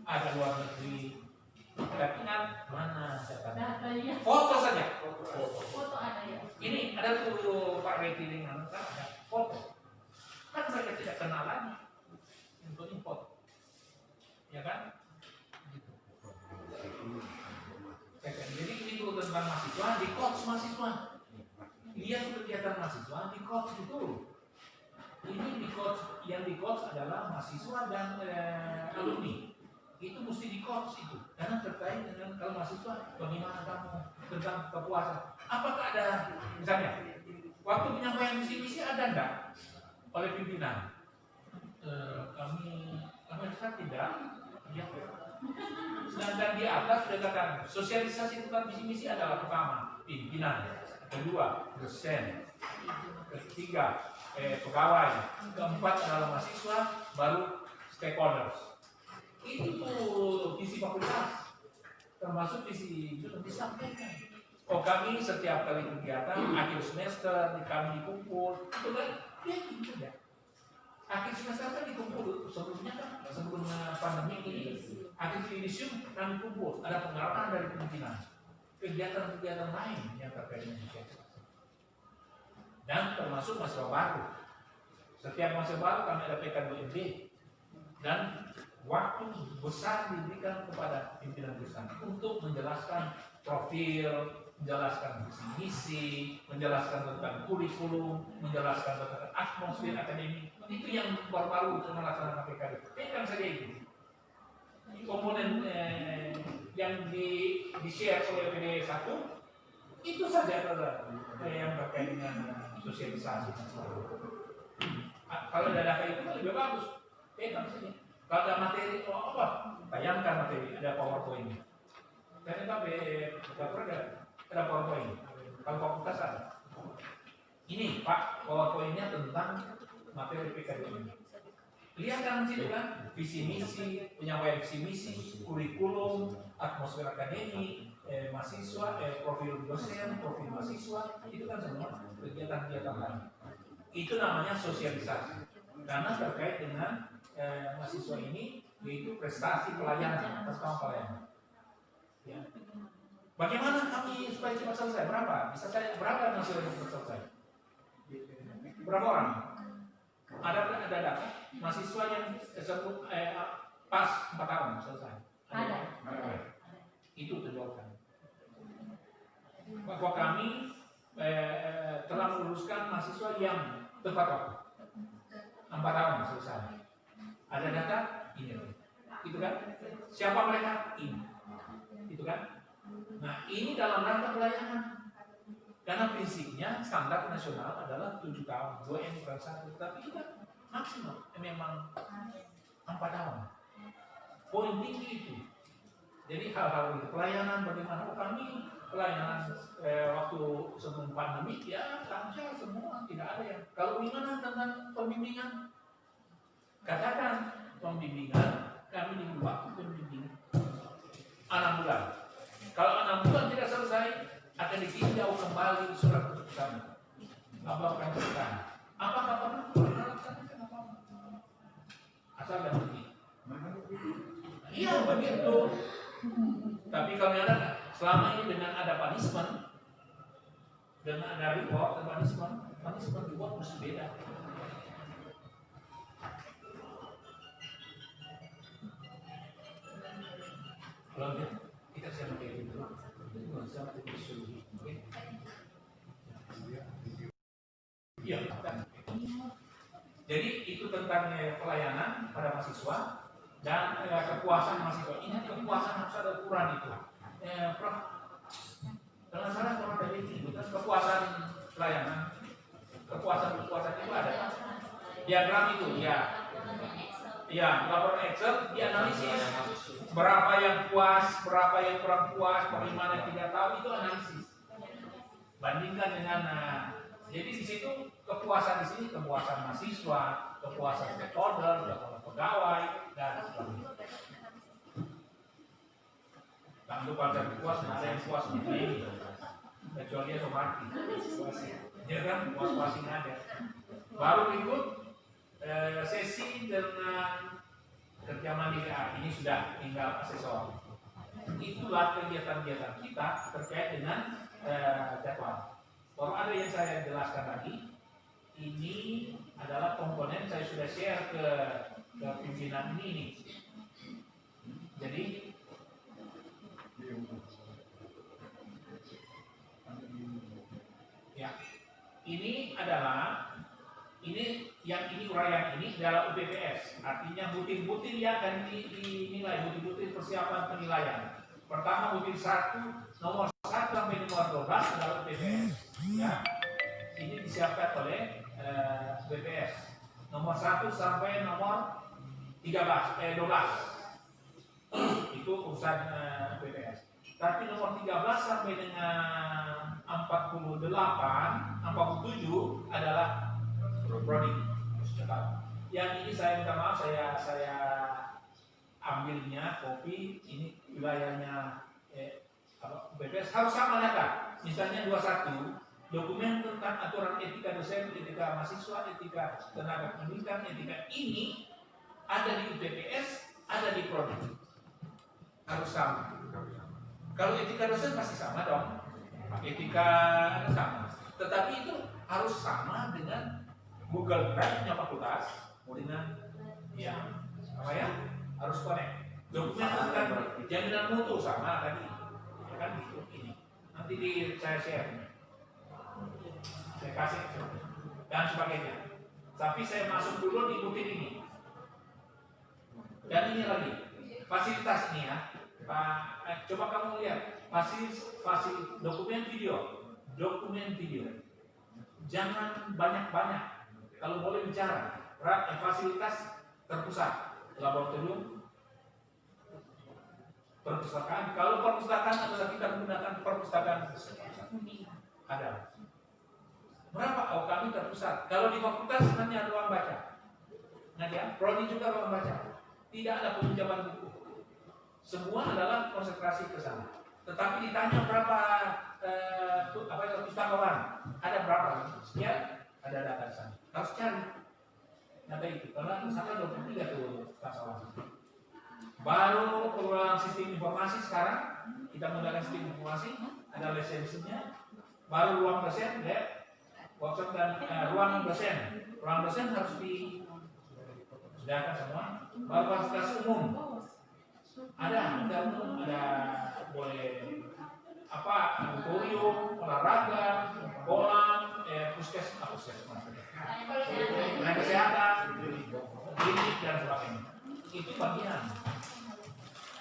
ada luar negeri. Dan ingat mana datanya? Foto saja. Foto ada ya. Ini ada tuh Pak Reti dengan ada foto. Kan mereka tidak kenal lagi untuk import, ya kan? Gitu. Jadi itu tentang mahasiswa, di coach mahasiswa. Lihat kegiatan mahasiswa di coach itu. Ini di coach, yang di coach adalah mahasiswa dan alumni. Itu mesti di coach itu, karena terkait dengan kalau mahasiswa bagaimana kamu tentang kepuasan. Apakah ada misalnya waktu penyampaian misi ada enggak oleh pimpinan? Kami tidak. Ya. Sedangkan di atas sudah katakan sosialisasi tentang misi adalah pertama pimpinan, kedua dosen, ketiga pegawai, keempat adalah mahasiswa, baru stakeholders. Itu tuh visi fakultas, termasuk visi itu disampaikan. Oh kami setiap kali kegiatan akhir semester kami dikumpul, itu kan? Ya gitu ya. Akhir semester kan dikumpul, sebelumnya pandemi ini akhir yudisium kami kumpul, ada pengarahan dari pimpinan, kegiatan-kegiatan lain yang terkait dengan mahasiswa. Dan termasuk mahasiswa baru. Setiap mahasiswa baru kami ada PK2MB dan waktu besar diberikan kepada pimpinan besar untuk menjelaskan profil, menjelaskan visi misi, menjelaskan tentang kurikulum, menjelaskan tentang atmosfer akademik. Itu yang baru-baru untuk melaksanakan PKD. Kan saja itu. Komponen yang di-share oleh PD1 itu saja adalah yang terkait dengan sosialisasi. Kalau data itu lebih bagus, kan saja. Kalau ada materi, oh apa? Bayangkan materi, ada PowerPoint. Ternyata ada PowerPoint. Kalau fakultas ada. Ini Pak, PowerPoint-nya tentang materi PKD ini. Lihat kan situ kan, visi misi, penyampaian visi misi, kurikulum, atmosfer akademik, mahasiswa, profil dosen, profil mahasiswa, itu kan semua kegiatan-kegiatan lain. Itu namanya sosialisasi. Karena terkait dengan mahasiswa ini, yaitu prestasi pelayanan, pertama pelayanan. Ya. Bagaimana kami supaya cepat selesai? Berapa? Bisa saya berapa mahasiswa yang cepat selesai? Berapa orang? Ada data mahasiswa yang pas 4 tahun selesai.
Ada.
Itu terjawabkan. Bahwa kami telah meluluskan mahasiswa yang tepat waktu 4 tahun selesai. Ada data ini, itu kan? Siapa mereka? Ini, itu kan? Nah ini dalam rangka pelayanan. Karena prinsipnya standar nasional adalah 7 tahun, 2 yang kurang 1, tapi kita maksimal memang 4 tahun. Poin tinggi itu. Jadi hal-hal itu pelayanan bagaimana kami pelayanan waktu sebelum pandemi ya lancar semua, tidak ada yang. Kalau gimana tentang pembimbingan? Katakan pembimbingan kami di waktu pembimbingan 6 bulan. Kalau 6 bulan tidak selesai akan ditinjau kembali surat keputusan. Laporkan ke kita. Apakah pernah melaksanakan apa? Asal dan bukti. Iya begitu. Tapi kalau ada selama ini dengan ada punishment, dengan ada reward dan punishment reward mesti beda. Kalau kita siapa kayak gitu, sama itu. Iya. Jadi itu tentang pelayanan pada mahasiswa dan kepuasan mahasiswa. Ini kepuasan harus ada ukuran itu. Prof, kalau salah kalau dari itu kepuasan pelayanan, kepuasan itu ada. Diagram itu ya. Ya, laporan Excel dianalisis berapa yang puas, berapa yang kurang puas, bagaimana yang tidak tahu itu analisis. Bandingkan dengan jadi di situ kepuasan di sini kepuasan mahasiswa, kepuasan stakeholder, kepuasan pegawai dan sebagainya. Tentu pada puas ada yang puas ini, kecuali dia somati, ya kan puas-puasin ada. Baru ikut sesi dengan kerja mandiri ini sudah tinggal asesor. Itulah kegiatan-kegiatan kita terkait dengan jadwal. Kalau ada yang saya jelaskan tadi, ini adalah komponen saya sudah share ke pimpinan ini nih. Jadi ya, ini adalah ini uraian ini adalah UPPS, artinya butir-butir yang akan dinilai, butir-butir persiapan penilaian. Pertama butir 1, nomor 1 sampai nomor 12 adalah UPPS. Ya, ini disiapkan oleh BPS. Nomor 1 sampai nomor 12. Itu urusan BPS. Tapi nomor 13 sampai dengan 48, 47 adalah prodi. Yang ini saya minta maaf, saya ambilnya kopi ini wilayahnya BPS harus sama data. Misalnya 21 dokumen tentang aturan etika dosen, etika mahasiswa, etika tenaga pendidikan, etika ini ada di UPPS, ada di prodi. Harus sama. Kalau etika dosen pasti sama dong. Etika sama. Tetapi itu harus sama dengan Google Drive-nya fakultas dengan ya apa ya harus connect. Dokumen tentang jaminan mutu sama tadi. Ya kan gitu ini. Nanti saya share. Saya kasih dan sebagainya. Tapi saya masuk dulu di butir ini. Dan ini lagi fasilitas ini ya. Coba kamu lihat fasil dokumen video. Jangan banyak-banyak. Kalau boleh bicara, fasilitas terpusat. laboratorium, perpustakaan. Kalau perpustakaan adalah kita menggunakan perpustakaan ada. Berapa? Oh, kami terpusat. Kalau di fakultas hanya ruang baca. Nah ya, prodi juga ruang baca. Tidak ada peminjaman buku. Semua adalah konsentrasi ke sana. Tetapi ditanya berapa pustakawan, ada berapa? Sekian, ada data di sana. Harus cari data itu. Karena misalnya 23 tuh pustakawan. Baru ruang sistem informasi sekarang kita menggunakan sistem informasi, ada lisensinya. Baru ruang dosen, workshop dan ruang dosen harus disediakan semua. Baru fasilitas umum ada boleh auditorium, olahraga, kolam, puskesmas, kesehatan, klinik dan sebagainya. Itu bagian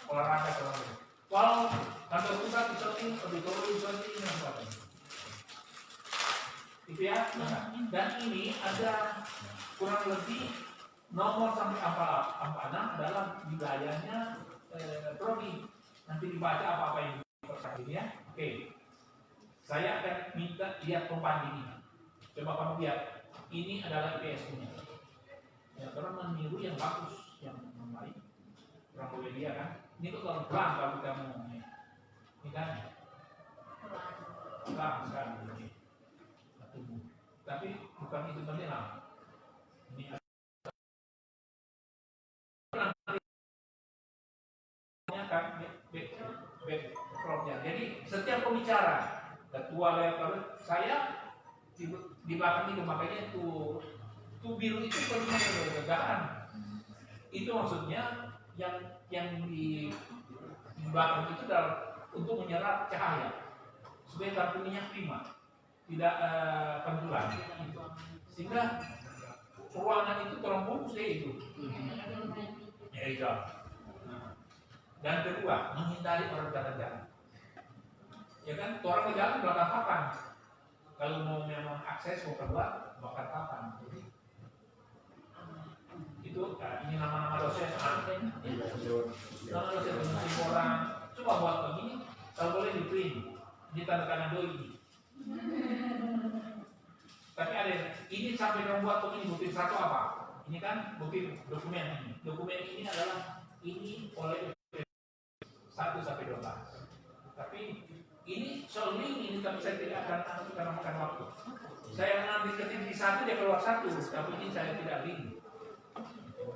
olahraga sebagainya. Kalau kantor pusat disorting, auditorium disorting dan sebagainya. Itu ya. Dan ini ada kurang lebih nomor sampai apa dalam wilayahnya prodi. Nanti dibaca apa-apa yang dipersakin ya. Oke. Saya akan minta lihat pembandingan. Coba kamu lihat. Ini adalah IPS-nya. Ya, karena meniru yang bagus, yang baik. Kurang boleh dia kan. Ini tuh kalau pelan kalau kita mau. Ini kan. Pelan sekali. Tapi bukan itu menilai. Ini kan backdropnya. Jadi setiap pembicara, ketua level saya di belakang itu, makanya itu biru itu penting gagahan. Itu maksudnya yang di belakang itu adalah untuk menyerap cahaya supaya kartunya prima, tidak pantulan, sehingga ruangan itu terbungkus itu. Ya itu. Dan kedua, menghindari orang jalan-jalan. Ya kan, orang jalan belakang papan. Kalau mau memang akses mau keluar, bakar papan. Jadi, itu ini nama-nama dosen. Nama dosen menyusun orang. Coba buat begini, kalau boleh di print, ditanda doi. Tapi ada ini sampai membuat begini bukti satu apa? Ini kan bukti dokumen ini. Dokumen ini adalah ini oleh 1 sampai 12. Tapi ini soal link ini tapi saya tidak akan makan waktu. Saya mengambil ketik di 1 dia keluar 1, tapi ini saya tidak link.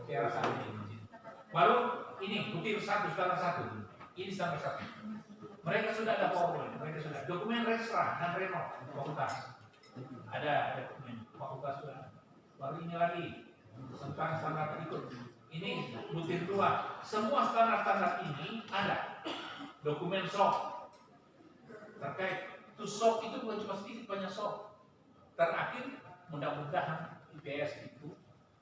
Saya rasa ini. Baru ini bukti 1 sekarang 1. Ini sampai 1. Mereka sudah ada PowerPoint, mereka sudah dokumen Resra dan Renov fakultas. Ada dokumen fakultas sudah. Baru ini lagi tentang standar ikut. Ini butir 2. Semua standar-standar ini ada. Dokumen SOP terkait itu SOP itu bukan cuma sedikit, banyak SOP. Terakhir mudah-mudahan IPS itu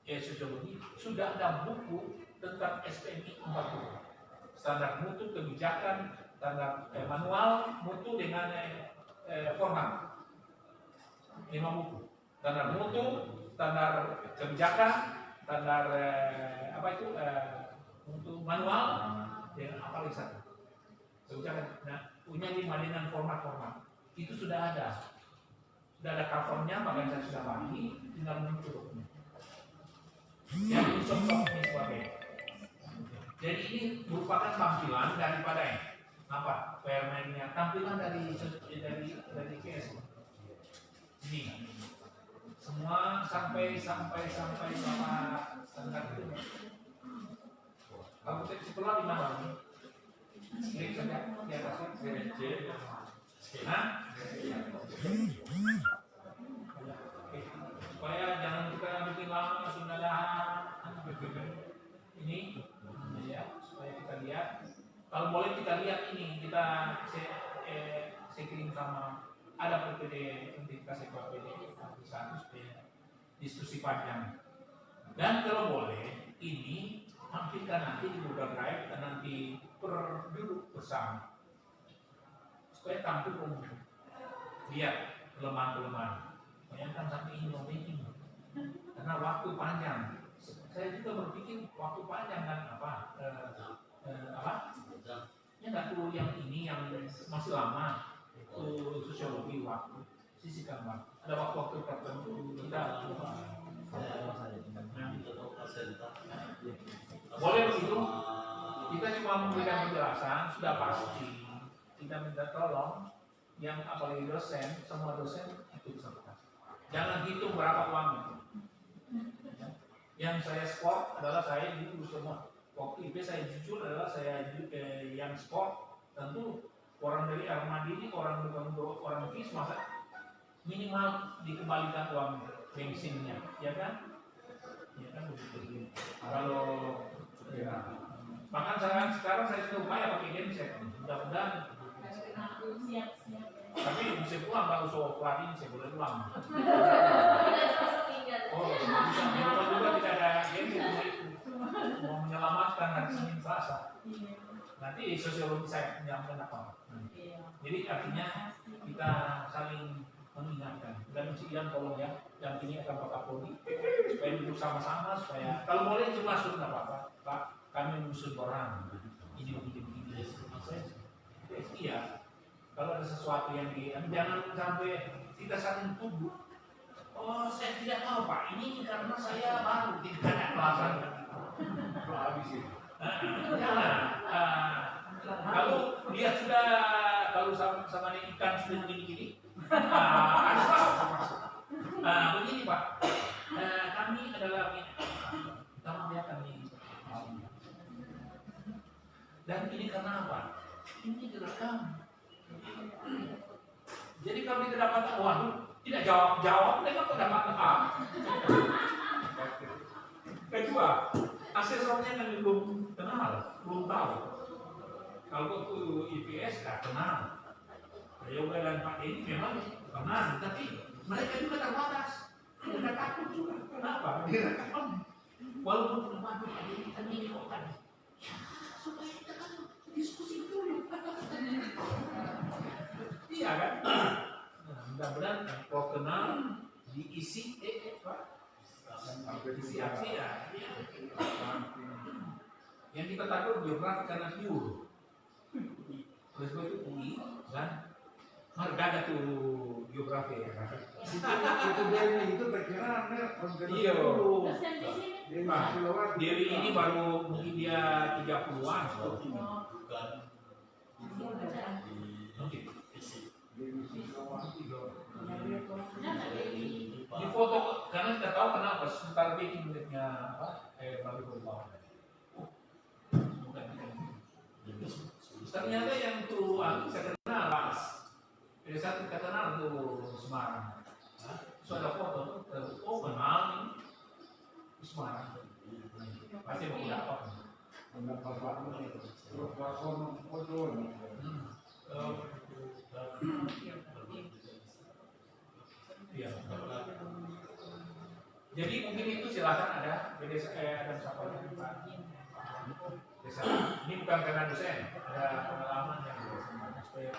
sosiologi sudah ada buku tentang SPMI 40. Standar mutu kebijakan, standar manual mutu dengan format. 5 buku. Standar mutu, standar kebijakan, standar untuk manual dengan apa lagi satu kebijakan. Nah, punya 5 dengan format itu sudah ada covernya, makanya saya sudah bagi, tinggal muncul dokumen yang contoh ini sebagainya. Jadi ini merupakan tampilan daripada apa permennya, tampilan dari KS ini semua sampai sama standar itu. Kalau sekolah di mana nih? Klik saja di atasnya C. Nah, supaya jangan kita bikin lama sudah ini ya, supaya kita lihat. Kalau boleh kita lihat ini, kita kirim sama ada PPD nanti kasih PPD satu supaya diskusi panjang. Dan kalau boleh ini tampilkan nanti di Google Drive dan nanti duduk bersama supaya tampil umum. Lihat kelemahan-kelemahan. Bayangkan sampai ini mau meeting karena waktu panjang. saya juga berpikir waktu panjang kan apa? Ya nggak tuh yang ini yang masih lama itu sosiologi waktu sisihkan waktu. Ada waktu-waktu tertentu kita boleh begitu. Kita cuma memberikan penjelasan sudah pasti. Kita minta tolong yang apalagi dosen, semua dosen ikut serta. Jangan hitung berapa uangnya. Yang saya sport adalah saya jujur semua. Waktu itu saya jujur adalah saya yang sport tentu orang dari Armadi ini orang FIS masa minimal dikembalikan uang bensinnya, ya kan? Ya kan begitu. Kalau ya, bahkan sekarang saya sudah upaya pakai genset. Mudah-mudahan. Tapi bisa pulang kalau soal pelatihan saya boleh pulang. Oh, bisa juga tidak ada genset mau menyelamatkan hari Senin Selasa. Nanti sosiologi saya menyampaikan apa. Jadi artinya kita saling mengingatkan. Dan Ian tolong ya, yang ini akan Pak Kapolri supaya duduk sama-sama supaya kalau boleh cuma masuk nggak apa-apa. Pak, kami menyusun orang ini begini. Iya. Kalau ada sesuatu yang jangan sampai kita saling tuduh. Oh, saya tidak tahu Pak. Ini karena saya baru tidak ada alasan. Habis itu. Jangan. Kalau dia sudah kalau sama ikan sudah begini-gini, harus masuk. Begini Pak. Kami adalah dia kami. Dan ini karena apa? Ini direkam. Jadi kalau tidak dapat uang, tidak jawab, mereka kok dapat apa? Kedua, asesornya kan belum kenal, belum tahu. Kalau itu IPS nggak kenal. Yoga dan Pak ini memang kenal, tapi mereka juga terbatas. Mereka takut juga. Kenapa? Direkam. Walaupun kenapa Pak ini kan ini kok kan? Ya, supaya kita kan diskusi dulu. Iya kan? Mudah-mudahan kalau kenal diisi isi aksi ya. Yang kita takut geografi karena pure. Terus itu UI kan? Harga tuh geografi ya.
Itu dari itu perkiraan ya.
Iya.
Dosen di sini.
Diri ini baru mungkin dia 30-an. Di foto karena kita tahu kenapa sebentar bikin menitnya apa baru berbawah. Ternyata yang tuh saya kenal Pak. Jadi saat kita kenal tuh Semarang. So ada foto tuh, oh kenal ini Semarang. Pasti mau dapat.
Mendapat terus platform foto.
Iya. Jadi mungkin itu silakan ada ada siapa yang Pak. Ini bukan karena dosen, ada pengalaman yang supaya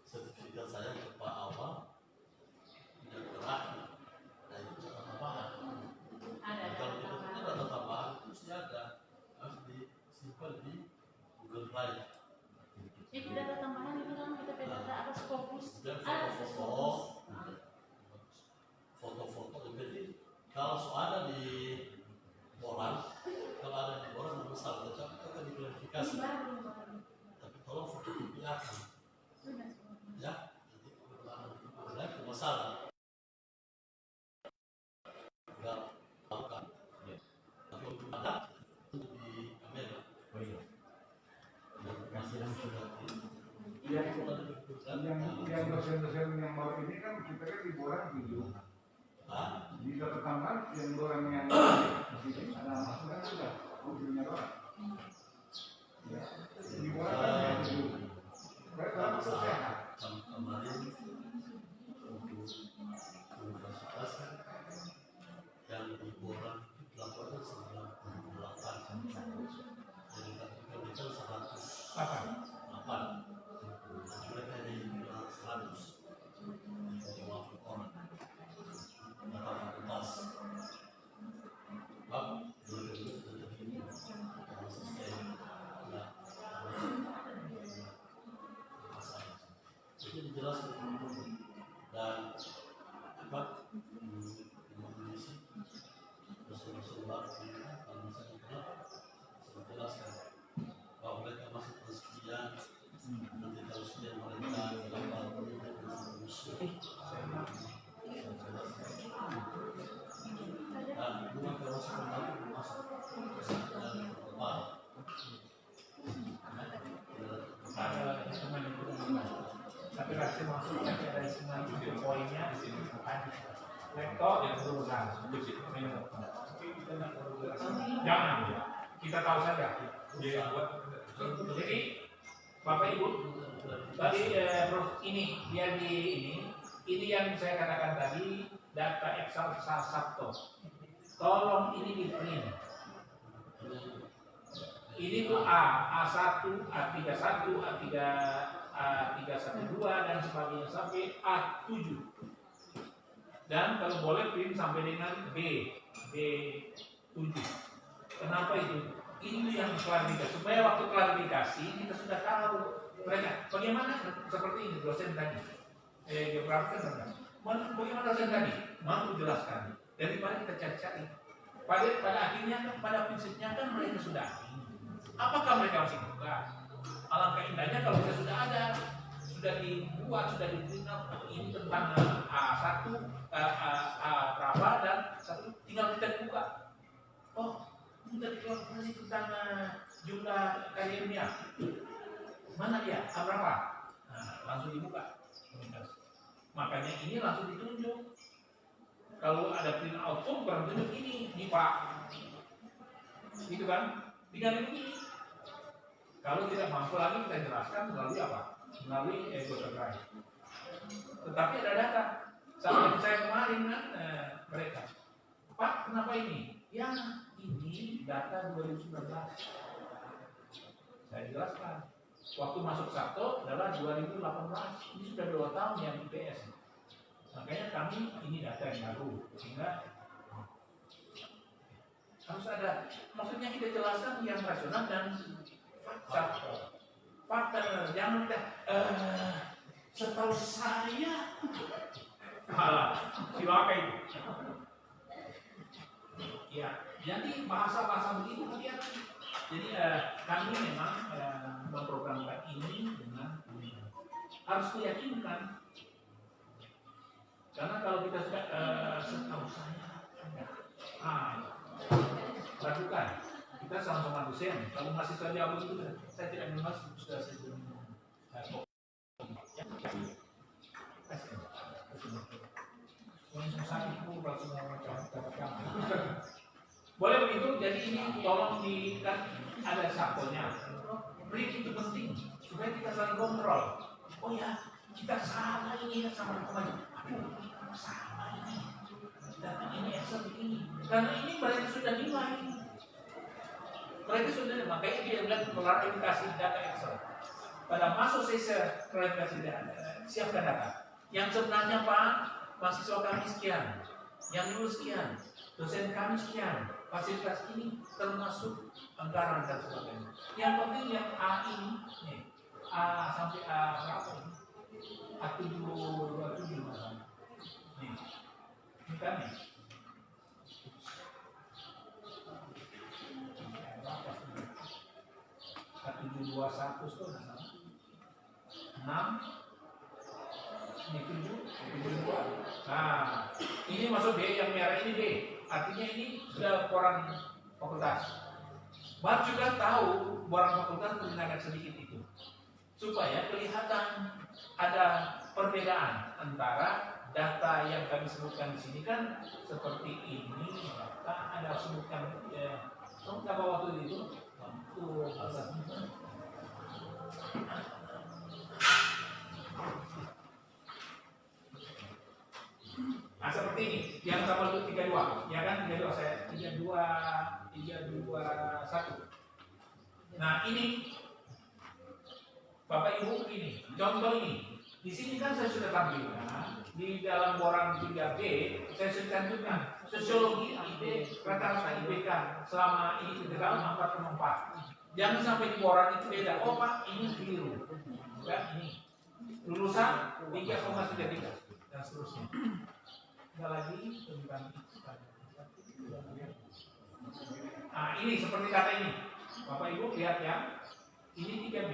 sertifikat saya ke Pak Awal tidak terakhir dan itu tambahan. Kalau itu ada tambahan itu ada harus disimpan di Google Drive.
Itu data tambahan itu kan kita data atas fokus.
Dan
Atas fokus.
foto-foto jadi kalau ada di koran, kalau ada di
yang dosen-dosen yang baru ini kan kita kan liburan 7. Di kota tambahan yang orang yang di sini ada masukan juga mobilnya doang. Ya, liburan kan yang 7. Mereka masuk sehat.
Kemarin untuk universitas yang liburan laporan 98. Jadi kita 108. Mereka ada yang bilang 100. 50 orang. Mata fakultas. Bab, dulu sistem. Itu dijelaskan dan apa mengisi dosen-dosen baru kalau misalnya kenapa saya jelaskan bahwa mereka masih sekian nanti kalau sekian mereka dapat usul dan bukan kalau sekolah masuk dan baru
tapi kasih maksudnya ada hitungan poinnya di sini bukan rektor yang berurusan jangan kita tahu saja jadi Bapak Ibu tadi ini dia di ini yang saya katakan tadi data Excel Sabto tolong ini di print ini tuh A1, A31, A312 dan sebagainya sampai A7 dan kalau boleh print sampai dengan B7. Kenapa itu? Ini yang klarifikasi supaya waktu klarifikasi kita sudah tahu mereka bagaimana seperti ini dosen tadi geografi kan bagaimana dosen tadi mampu jelaskan daripada kita cari-cari pada akhirnya kan pada prinsipnya kan mereka sudah apakah mereka masih buka? Alangkah indahnya kalau kita sudah ada, sudah dibuat, sudah diterima ini tentang A1, berapa dan satu tinggal kita buka. Oh, kita dikeluarkan tentang jumlah kali ilmiah. Mana dia? Berapa? Nah, langsung dibuka. Makanya ini langsung ditunjuk. Kalau ada print out form, kurang tunjuk ini Pak. Gitu kan? Tinggal begini. Kalau tidak mampu lagi kita jelaskan melalui apa? Melalui Google Drive. Tetapi ada data. Sama saya kemarin kan mereka. Pak, kenapa ini? Yang ini data 2019. Saya jelaskan. Waktu masuk Sabto adalah 2018. Ini sudah 2 tahun yang IPS. Makanya kami ini data yang baru. Sehingga harus ada. Maksudnya kita jelaskan yang rasional dan fakta jangan kita setahu saya silakan itu ya jadi bahasa begitu kemudian jadi kami memang memprogramkan ini dengan harus meyakinkan karena kalau kita sudah setahu saya lakukan kita sama-sama dosen. Kalau mahasiswa jawab itu saya tidak mengenal sudah saya boleh begitu. Jadi ini tolong di kan ada sampelnya. Print itu penting supaya kita saling kontrol. Oh ya kita sama ini sama teman. Sama ini. Dan ini Excel begini. Karena ini mereka sudah nilai. Mereka sudah makanya dia bilang klarifikasi data Excel. Pada masuk sesi klarifikasi data, siapkan data. Yang sebenarnya Pak, mahasiswa kami sekian, yang lulus sekian, dosen kami sekian, fasilitas ini termasuk anggaran dan sebagainya. Yang penting yang A ini, nih, A sampai A berapa ini? A727 misalnya. Nih, ini kan nih. A721 itu ada 6 ini 7 nah ini masuk D yang merah ini D artinya ini sudah boran fakultas Bar juga tahu boran fakultas menggunakan sedikit itu supaya kelihatan ada perbedaan antara data yang kami sebutkan di sini kan seperti ini, data ada sebutkan kamu tak bawa waktu itu nah seperti ini yang sama itu 32 ya kan 32 saya 1 nah ini Bapak Ibu ini contoh ini di sini kan saya sudah tampilkan di dalam borang 3B saya sudah cantumkan sosiologi IB rata-rata IBK selama ini di dalam 4,4 jangan sampai di borang itu beda oh Pak ini keliru ya ini lulusan 3,33 dan seterusnya tidak lagi tentang nah ini seperti kata ini Bapak Ibu lihat ya ini 3B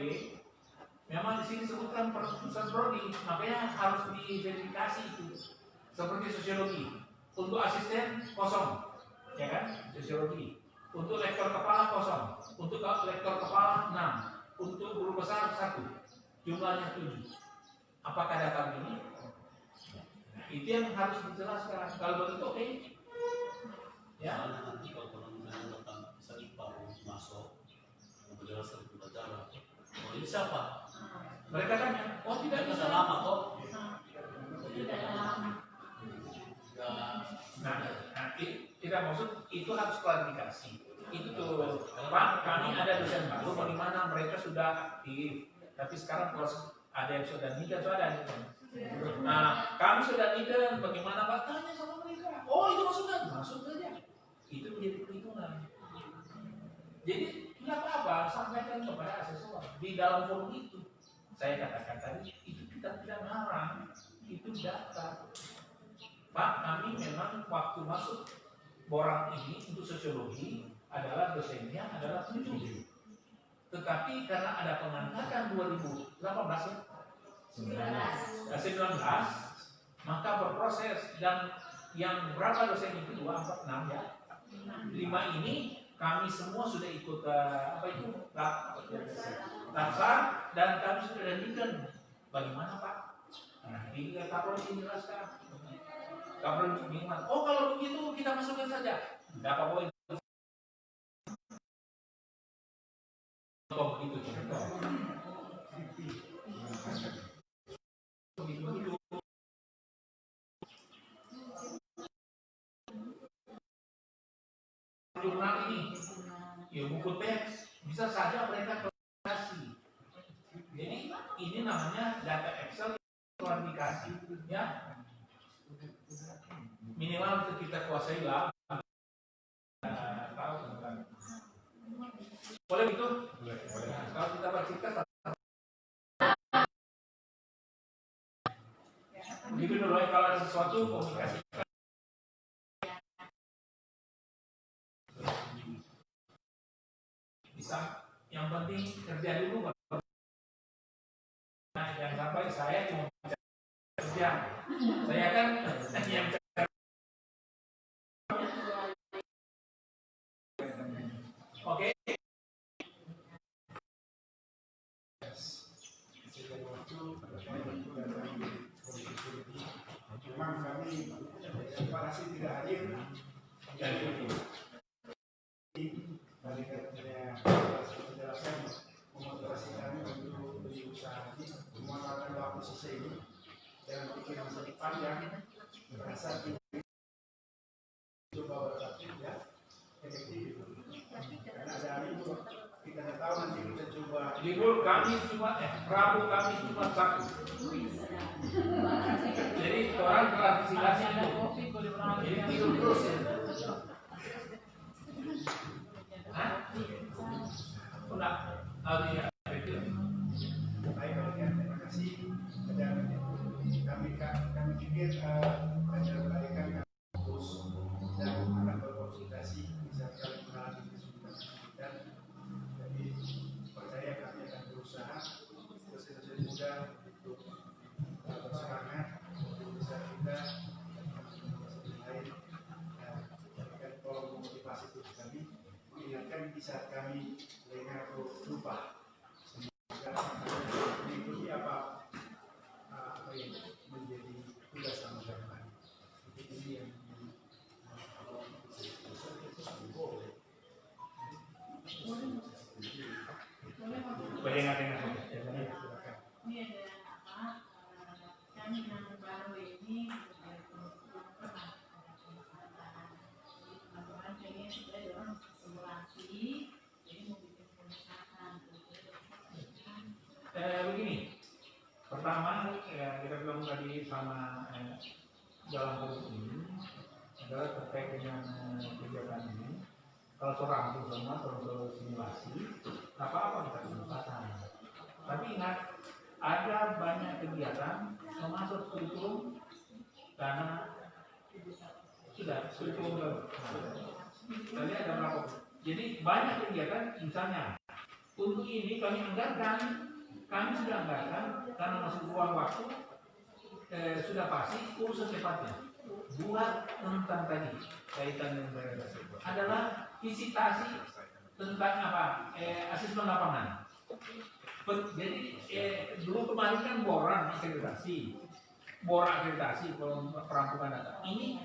memang di sini sebutkan perpustakaan prodi, makanya harus diverifikasi itu. Seperti sosiologi, untuk asisten kosong, ya kan? Sosiologi. Untuk lektor kepala kosong, untuk lektor kepala 6, untuk guru besar 1, jumlahnya 7. Apakah data ini? Nah, itu yang harus dijelaskan. Kalau begitu, oke? Ya.
Nanti kalau misalnya datang misalnya baru masuk, menjelaskan pelajaran, oh ini siapa?
Mereka tanya, oh tidak bisa
lama kok.
Tidak lama.
Nah, tidak maksud itu harus klarifikasi. Itu tuh, Pak, kami ada dosen baru, bagaimana mereka sudah aktif, tapi sekarang kalau ada yang sudah nikah, sudah ada. Nah, kami sudah nikah, bagaimana Pak? Tanya sama mereka. Oh, itu masukkan, masuk saja. Itu menjadi perhitungan. Jadi tidak apa-apa, sampaikan kepada asesor di dalam forum itu. Saya katakan tadi itu kita tidak melarang, itu data. Pak, kami memang waktu masuk borang ini untuk sosiologi adalah dosennya adalah 7. Tetapi karena ada pengangkatan 2018 ya, 19, maka berproses dan yang berapa dosen itu 2, 4, 6 ya. 5 ini kami semua sudah ikut apa itu daftar dan kami sudah lanjutkan. Bagaimana Pak? Nah, ini Kapolri menjelaskan. Kapolri mengingat. Oh kalau begitu kita masukkan saja. Tidak apa-apa. Oh begitu. Begitu. Jurnal ini, ya buku teks bisa saja mereka klarifikasi. Jadi ini namanya data Excel klarifikasi, ya minimal kita kuasai lah. Tahu tentang. Boleh gitu? Nah, kalau kita bercerita begitu dulu ya kalau ada sesuatu komunikasi. Bisa, yang penting kerja dulu. Nah, jangan sampai saya cuma kerja. Saya kan yang oke.
Memang kami separasi tidak hadir. Baliknya penjelasan memotivasi kami untuk berusaha ini memanfaatkan waktu sisa ini dengan pikir masa depan yang berasa coba berarti ya efektif karena ada libur kita tidak tahu nanti kita coba
libur kami cuma Rabu kami cuma 1. Jadi orang klarifikasi itu jadi tidur terus ya. Udah, ya.
baik terima kasih dan kami pikir kami fokus dan akan berkonsultasi misalkan mengalami kesulitan dan jadi percaya kami akan berusaha dosen-dosen muda untuk bersemangat untuk bisa kita lain dan tolong memotivasi terus kami mengingatkan di saat kami lengah atau lupa. Semoga
dengar-dengar saja.
Ini ada apa? Kami yang baru ini pernah teman-teman pengen sudah dorong simulasi, jadi mau bikin pemesanan.
Begini, pertama kita bilang tadi sama dalam forum ini adalah terkait dengan kegiatan ini. Kalau rampung semua terus simulasi, apa kita kesempatan. Tapi ingat, ada banyak kegiatan termasuk kurikulum karena sudah kurikulum tadi ada berapa? Jadi banyak kegiatan, misalnya untuk ini kami sudah anggarkan karena masih kurang waktu, sudah pasti urus secepatnya. Buat tentang tadi kaitan dengan adalah visitasi tentang apa? Asesmen lapangan. Jadi dulu kemarin kan boran akreditasi, perampungan data. Ini